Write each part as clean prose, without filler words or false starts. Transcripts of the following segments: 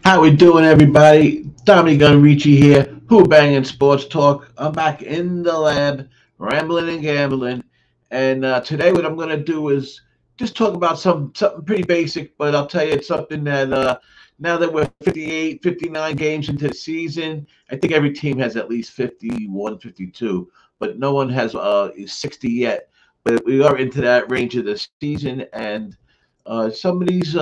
How we doing, everybody? Tommy Gun Rici here. Who banging sports talk? I'm back in the lab, rambling and gambling. And today, what I'm going to do is just talk about something pretty basic. But I'll tell you, it's something that now that we're 58, 59 games into the season, I think every team has at least 51, 52. But no one has 60 yet. But we are into that range of the season, and some of these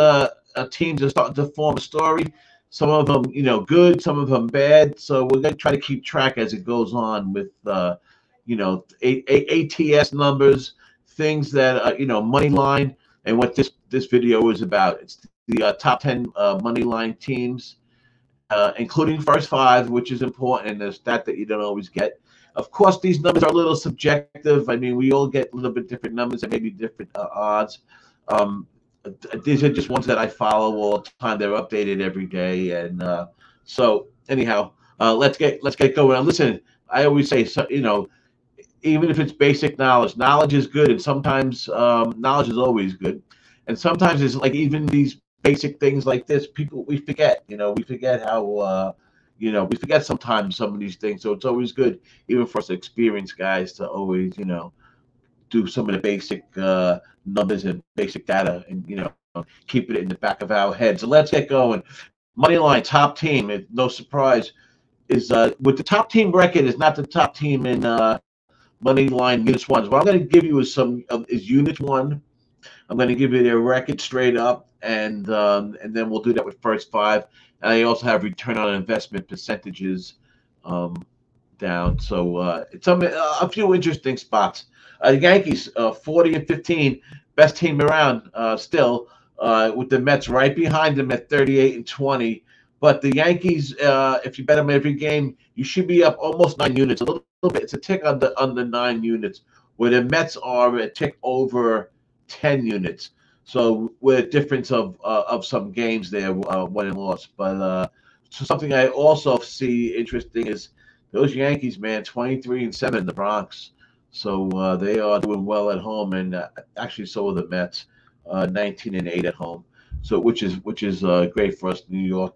teams are starting to form a story. Some of them, good, some of them bad. So we're going to try to keep track as it goes on with, ATS numbers, things that, Moneyline, and what this video is about. It's the top 10 Moneyline teams, including first five, which is important, and a stat that you don't always get. Of course, these numbers are a little subjective. I mean, we all get a little bit different numbers and maybe different odds. These are just ones that I follow all the time. They're updated every day, and so anyhow, let's get going. And listen, I always say, even if it's basic knowledge, knowledge is good, and sometimes knowledge is always good, and sometimes it's like even these basic things like this, we forget. We forget how. We forget sometimes some of these things, so it's always good, even for us experienced guys, to always, do some of the basic numbers and basic data, and keep it in the back of our heads. So let's get going. Moneyline top team, no surprise, is with the top team record is not the top team in Moneyline units ones. What I'm going to give you is unit one. I'm going to give you their record straight up, and then we'll do that with first five. And I also have return on investment percentages down. So it's a few interesting spots. Yankees 40-15, best team around still, with the Mets right behind them at 38-20. But the Yankees, if you bet them every game, you should be up almost 9 units. A little bit. It's a tick under 9 units, where the Mets are a tick over 10 units. So with a difference of some games there, won and lost. But so something I also see interesting is those Yankees, man, 23-7 in the Bronx. So they are doing well at home, and actually so are the Mets, 19-8 at home. So which is great for us New York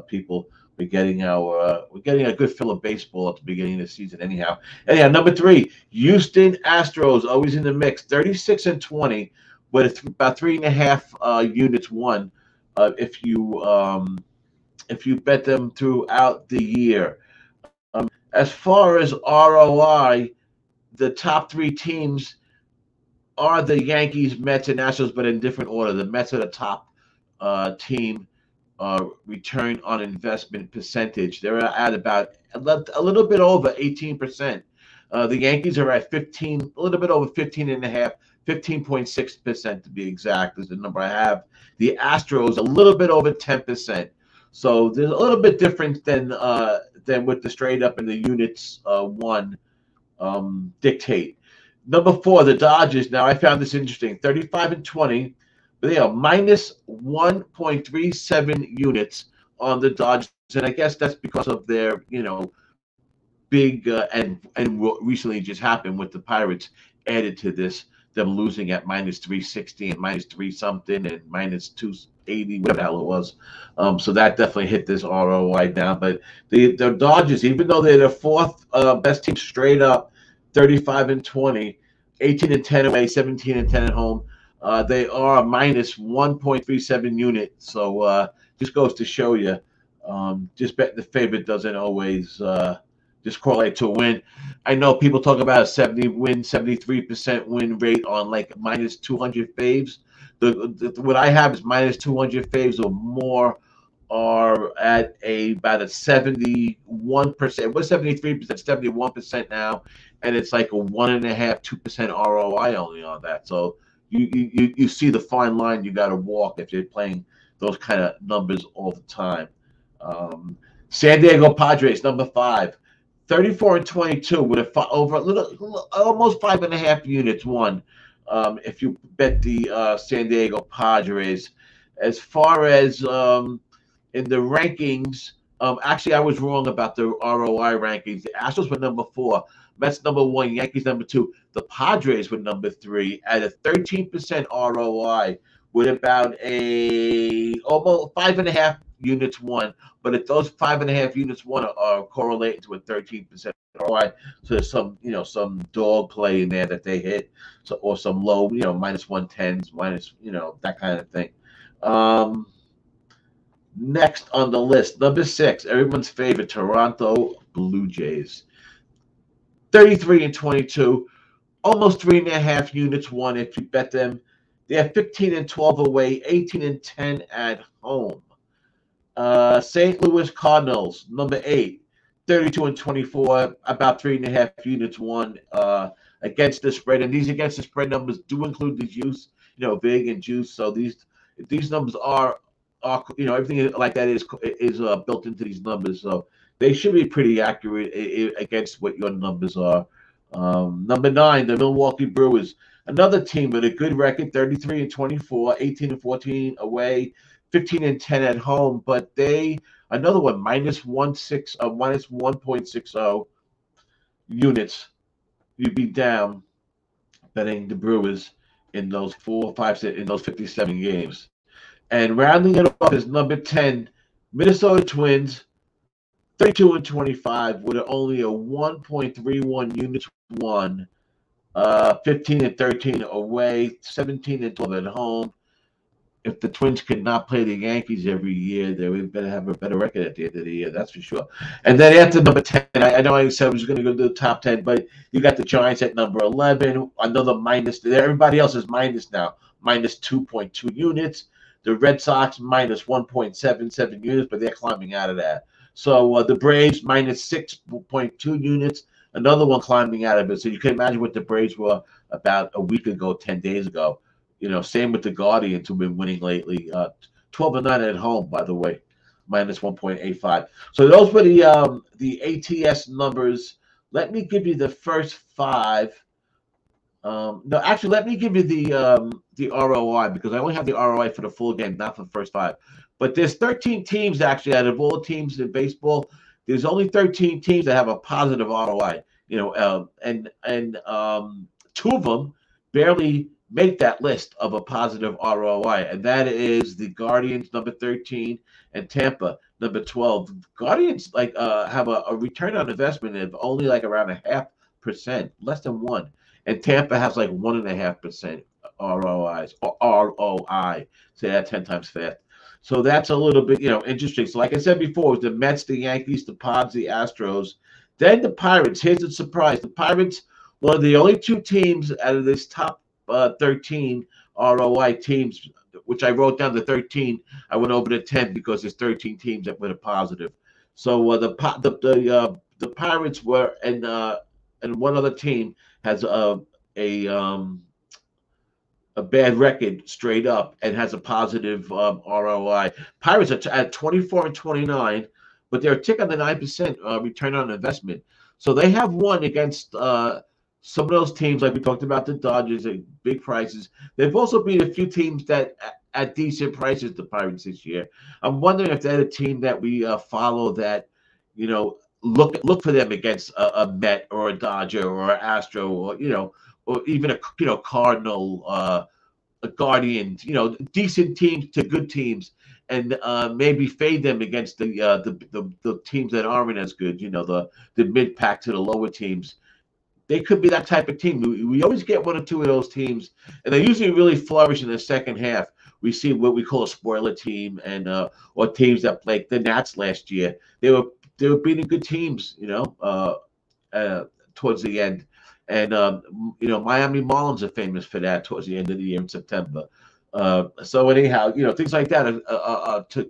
people. We're getting a good fill of baseball at the beginning of the season. Anyhow, number 3, Houston Astros, always in the mix, 36-20. With about 3.5 units won, if you bet them throughout the year. As far as ROI, the top 3 teams are the Yankees, Mets, and Astros, but in different order. The Mets are the top team return on investment percentage. They're at about a little bit over 18%. The Yankees are at 15, a little bit over 15.5%. 15.6% to be exact is the number I have. The Astros a little bit over 10%. So there's a little bit different than with the straight up and the units one dictate. Number 4, the Dodgers. Now I found this interesting. 35-20, but they are minus 1.37 units on the Dodgers, and I guess that's because of their big and recently just happened with the Pirates added to this. Them losing at minus 360 and minus 3 something and minus 280, whatever the hell it was. So that definitely hit this ROI down. But the Dodgers, even though they're the 4th best team straight up, 35-20, 18-10 away, 17-10 at home, they are minus 1.37 units. So just goes to show you, just betting the favorite doesn't always just correlate to a win. I know people talk about a 73% win rate on like minus 200 faves. What I have is minus 200 faves or more are at about a 71%. What's 73%? 71% now, and it's like a 1.5–2% ROI only on that. So you see the fine line you got to walk if you're playing those kind of numbers all the time. San Diego Padres, number 5. 34-22 with over almost 5.5 units won. If you bet the San Diego Padres. As far as in the rankings, actually I was wrong about the ROI rankings. The Astros were number 4, Mets number 1, Yankees number 2. The Padres were number 3 at a 13% ROI with about a almost 5.5 units won. But if those 5.5 units won are correlating to a 13% ROI, so there's some some dog play in there that they hit, so or some low minus 110s, minus that kind of thing. Next on the list, number 6, everyone's favorite, Toronto Blue Jays. 33-22, almost 3.5 units won if you bet them. They have 15-12 away, 18-10 at home. St. Louis Cardinals, number 8, 32-24, about 3.5 units won against the spread. And these against the spread numbers do include the juice, vig and juice. So these numbers are everything like that is built into these numbers. So they should be pretty accurate against what your numbers are. Number 9, the Milwaukee Brewers, another team with a good record, 33-24, 18-14 away, 15-10 at home. But another one, minus 1.60 units. You'd be down betting the Brewers in those 57 games. And rounding it off is number 10, Minnesota Twins, 32-25 with only a 1.31 units won, 15-13 away, 17-12 at home. If the Twins could not play the Yankees every year, they would better have a better record at the end of the year, that's for sure. And then after number 10, I know I said I was going to go to the top 10, but you got the Giants at number 11, another minus. Everybody else is minus now, minus 2.2 units. The Red Sox minus 1.77 units, but they're climbing out of that. So the Braves minus 6.2 units, another one climbing out of it. So you can imagine what the Braves were about a week ago, 10 days ago. Same with the Guardians, who've been winning lately. 12-9 at home, by the way, minus 1.85. So those were the ATS numbers. Let me give you the first 5. No, actually, let me give you the ROI, because I only have the ROI for the full game, not for the first 5. But there's 13 teams, actually, out of all teams in baseball. There's only 13 teams that have a positive ROI. And 2 of them barely make that list of a positive ROI, and that is the Guardians, number 13, and Tampa, number 12. Guardians have a return on investment of only around 0.5%, less than 1. And Tampa has 1.5% ROI. Say that 10 times fast. So that's a little bit, interesting. So like I said before, it was the Mets, the Yankees, the Pods, the Astros. Then the Pirates. Here's the surprise. The Pirates, one of the only 2 teams out of this top 13 ROI teams, which I wrote down to 13. I went over to 10 because there's 13 teams that went a positive. So the Pirates were, and one other team has a bad record straight up and has a positive ROI. Pirates are at 24-29, but they're a tick on the 9% return on investment. So they have won against some of those teams, like we talked about, the Dodgers at big prices. They've also beat a few teams that at decent prices, the Pirates this year. I'm wondering if they're a team that we follow that, look for them against a Met or a Dodger or an Astro or or even a Cardinal, a Guardian, decent teams to good teams, and maybe fade them against the teams that aren't as good, the mid pack to the lower teams. They could be that type of team. We always get 1 or 2 of those teams, and they usually really flourish in the second half. We see what we call a spoiler team, and or teams that like the Nats last year. They were beating good teams, towards the end. And Miami Marlins are famous for that towards the end of the year in September. So anyhow, things like that to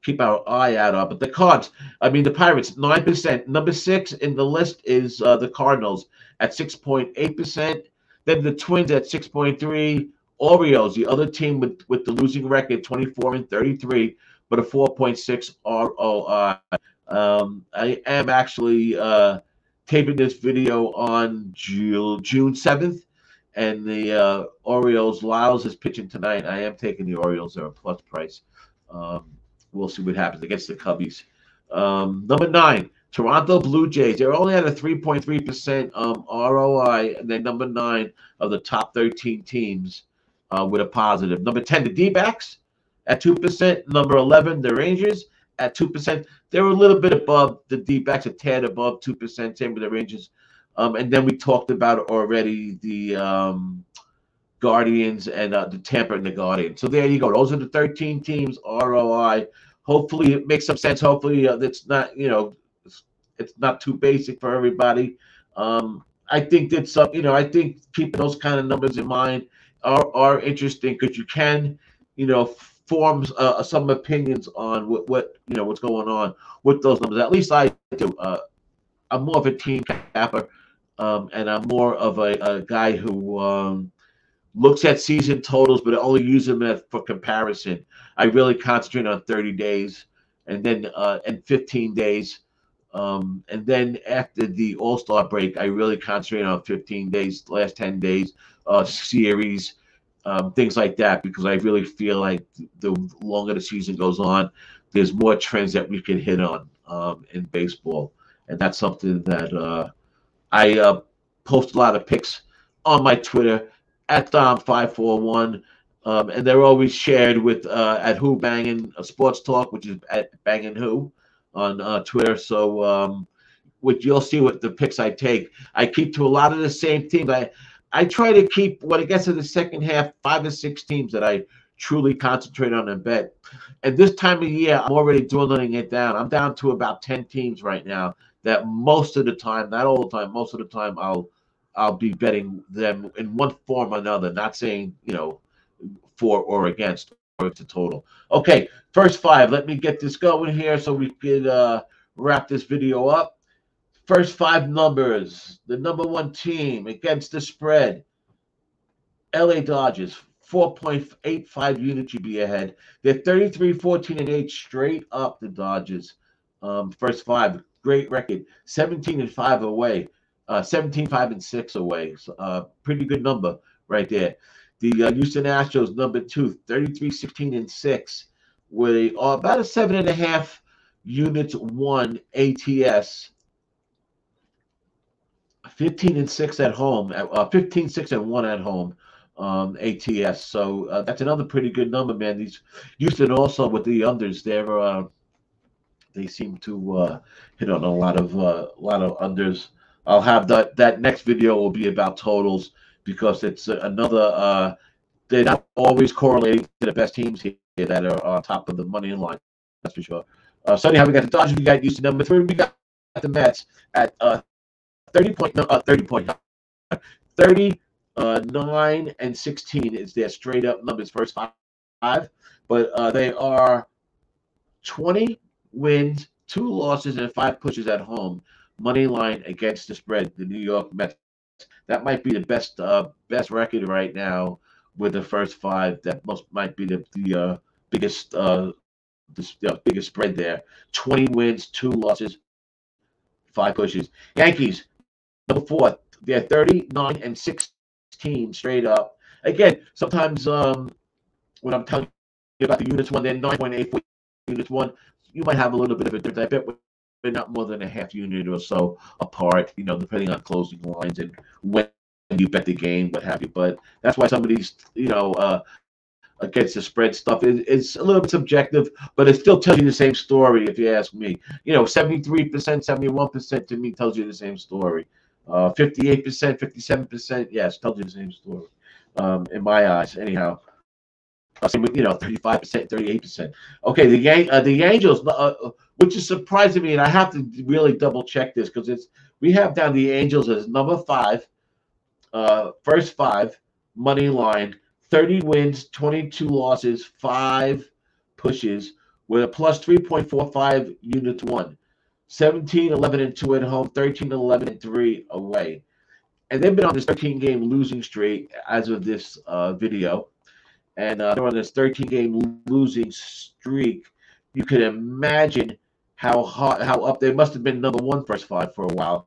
keep our eye out on. But the Cards, the Pirates, 9%. Number 6 in the list is the Cardinals at 6.8%. Then the Twins at 6.3%. Orioles, the other team with the losing record, 24-33, but a 4.6 ROI. I am actually taping this video on June 7th, and the Orioles, Lyles is pitching tonight. I am taking the Orioles. They're a plus price. We'll see what happens against the Cubbies. Number 9, Toronto Blue Jays. They're only at a 3.3% ROI, and they're number 9 of the top 13 teams. with a positive. Number 10, the D-backs at 2%. Number 11, the Rangers at 2%. They were a little bit above the D-backs, a tad above 2%. Same with the Rangers. And then we talked about already the Guardians and the Tampa and the Guardians. So there you go. Those are the 13 teams, ROI. Hopefully it makes some sense. Hopefully it's not, it's not too basic for everybody. I think that's I think keeping those kind of numbers in mind are interesting, because you can, form some opinions on what what's going on with those numbers. At least I do. I'm more of a team capper, and I'm more of a guy who looks at season totals, but only use them for comparison. I really concentrate on 30 days and then and 15 days. And then after the All-Star break, I really concentrate on 15 days, last 10 days, series, things like that, because I really feel like the longer the season goes on, there's more trends that we can hit on in baseball. And that's something that I post a lot of picks on my Twitter at Dom541, and they're always shared with at WhoBanginSportstalk, which is at Bangin' Who on Twitter. So what you'll see what the picks I take, I keep to a lot of the same teams. I try to keep, when it gets to the second half, 5 or 6 teams that I truly concentrate on and bet. And this time of year, I'm already dwindling it down. I'm down to about 10 teams right now that most of the time, not all the time, most of the time I'll be betting them in one form or another, not saying, for or against, or it's a total. Okay, first 5. Let me get this going here so we could wrap this video up. First 5 numbers. The number 1 team against the spread, LA Dodgers, 4.85 units you'd be ahead. They're 33, 14, and 8 straight up, the Dodgers. First 5, great record. 17 and 5 away. 17, 5, and 6 away. So, pretty good number right there. The Houston Astros, number 2, 33, 16, and 6, with about a 7.5 units won ATS. 15 and 6 at home. 15, 6, and 1 at home. ATS. So that's another pretty good number, man. These Houston also with the unders, they seem to hit on a lot of unders. I'll have that next video will be about totals, because it's another they're not always correlating to the best teams here that are on top of the money line. That's for sure. So anyhow, we got the Dodgers, we got Houston number 3, we got the Mets at 39 and 16 is their straight up numbers, first 5, but they are 20 wins, 2 losses, and 5 pushes at home. Money line against the spread, the New York Mets. That might be the best record right now with the first 5. That might be the biggest biggest spread there. 20 wins, 2 losses, 5 pushes. Yankees, number 4, they're 39 and 16 straight up. Again, sometimes when I'm telling you about the units won, they're 9.84 units won. You might have a little bit of a difference. I bet we're not more than a half unit or so apart, depending on closing lines and when you bet the game, what have you. But that's why some of these, against the spread stuff is a little bit subjective, but it still tells you the same story, if you ask me. 73%, 71% to me tells you the same story. 58%, 57%, yes, tells you the same story in my eyes. Anyhow, same with 35%, 38%. Okay, the Angels, which is surprising me, and I have to really double check this, because we have down the Angels as number 5, first 5 money line, 30 wins, 22 losses, 5 pushes, with a plus 3.45 units won. 17, 11, and 2 at home, 13, 11, and 3 away. And they've been on this 13-game losing streak as of this video. And they're on this 13-game losing streak. You can imagine how up they must have been number 1 first 5 for a while,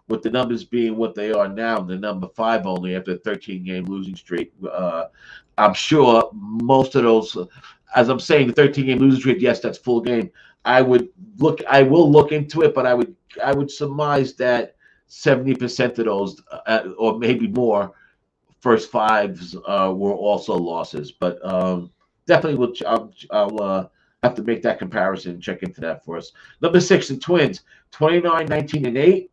with the numbers being what they are now, the number 5 only after a 13-game losing streak. I'm sure most of those, as I'm saying, the 13-game losing streak, yes, that's full game. I will look into it, but I would surmise that 70% of those, or maybe more, first fives were also losses. But definitely, I'll have to make that comparison. Check into that for us. Number 6, the Twins, 29, 19, and 8.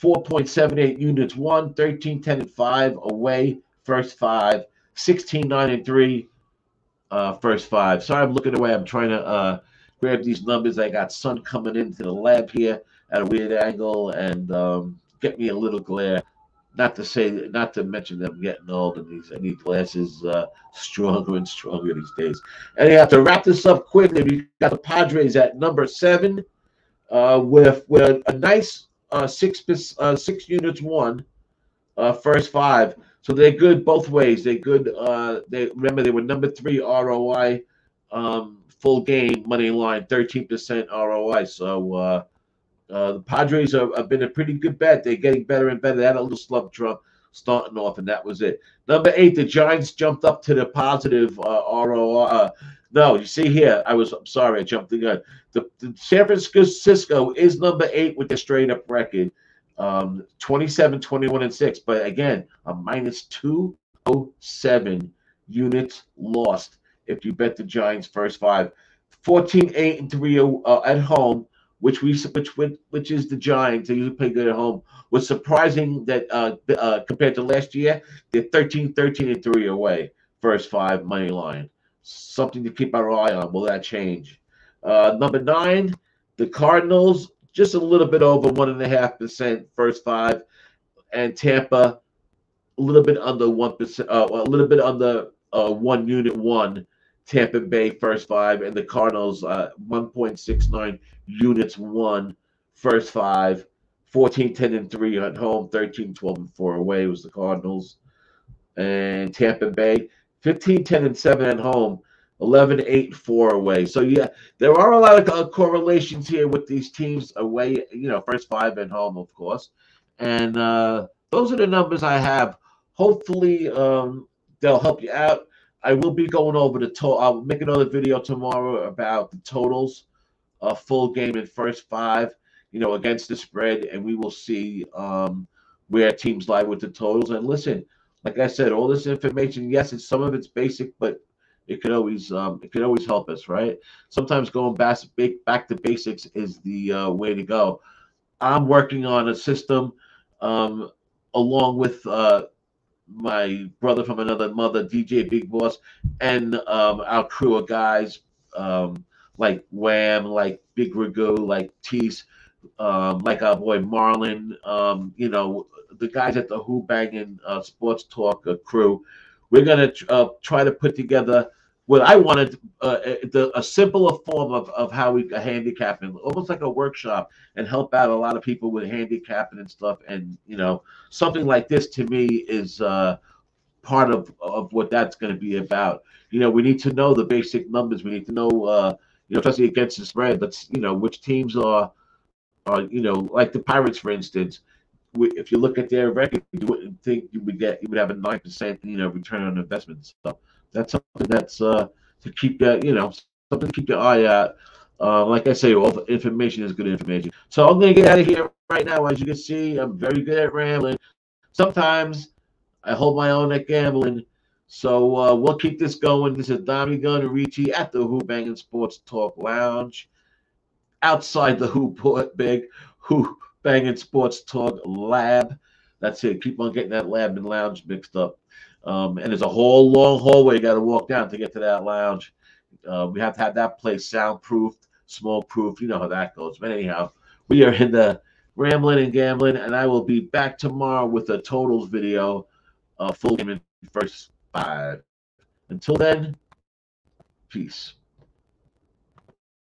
4.78 units won, 13, 10, and 5 away, first 5, 16, 9, and 3, first 5. Sorry, I'm looking away. I'm trying to grab these numbers. I got sun coming into the lab here at a weird angle and get me a little glare. Not to mention them getting old, and I need glasses stronger and stronger these days. Anyhow, to wrap this up quickly, we got the Padres at number 7 with a nice 6 units won, first 5. So they're good both ways. They're good. They were number 3 ROI, full game money line, 13% ROI. So the Padres have been a pretty good bet. They're getting better and better. They had a little slump drop starting off, and that was it. Number 8, the Giants jumped up to the positive ROI. No, you see here, I'm sorry, I jumped the gun. The San Francisco is number 8 with the straight-up record, 27, 21, and 6. But again, a minus 207 units lost if you bet the Giants first 5. 14, 8, and 3 at home, which is the Giants. They usually play good at home. Was surprising that compared to last year, they're 13, 13, and 3 away, first 5 money line. Something to keep our eye on. Will that change? Number 9, the Cardinals, just a little bit over 1.5%, first 5, and Tampa, a little bit under 1%, a little bit under 1 unit 1. Tampa Bay first 5, and the Cardinals 1.69 units won, first 5, 14, 10, and 3 at home, 13, 12, and 4 away was the Cardinals, and Tampa Bay 15, 10, and 7 at home, 11, 8, 4 away. So yeah, there are a lot of correlations here with these teams away. First 5 at home, of course, and those are the numbers I have. Hopefully, they'll help you out. I will be going over the total. I'll make another video tomorrow about the totals, full game in first 5, against the spread, and we will see where teams lie with the totals. And listen, like I said, all this information, yes, some of it's basic, but it could always help us, right? Sometimes going back to basics is the way to go. I'm working on a system along with my brother from another mother, DJ Bigboss, and our crew of guys like WAM, like Big Ragoo, like Teece, like our boy Marlon, the guys at the Who-Bangin Sports Talk crew. We're going to try to put together what I wanted, a simpler form of how we handicapping, almost like a workshop, and help out a lot of people with handicapping and stuff. And, something like this to me is part of what that's going to be about. We need to know the basic numbers. We need to know, especially against the spread, but, which teams are, like the Pirates, for instance. If you look at their record, you wouldn't think you would have a 9%, return on investment. So that's something that's to keep something to keep your eye out. Like I say, all the information is good information. So I'm gonna get out of here right now. As you can see, I'm very good at rambling. Sometimes I hold my own at gambling. So we'll keep this going. This is Tommy Gunn and Rici at the Who-Bangin Sports Talk Lounge, outside the Who-Bangin Sports Talk Lab. That's it. Keep on getting that lab and lounge mixed up. And there's a whole long hallway you got to walk down to get to that lounge. We have to have that place soundproofed, smoke-proof. You know how that goes. But anyhow, we are in the rambling and gambling, and I will be back tomorrow with a totals video, full game in first 5. Until then, peace.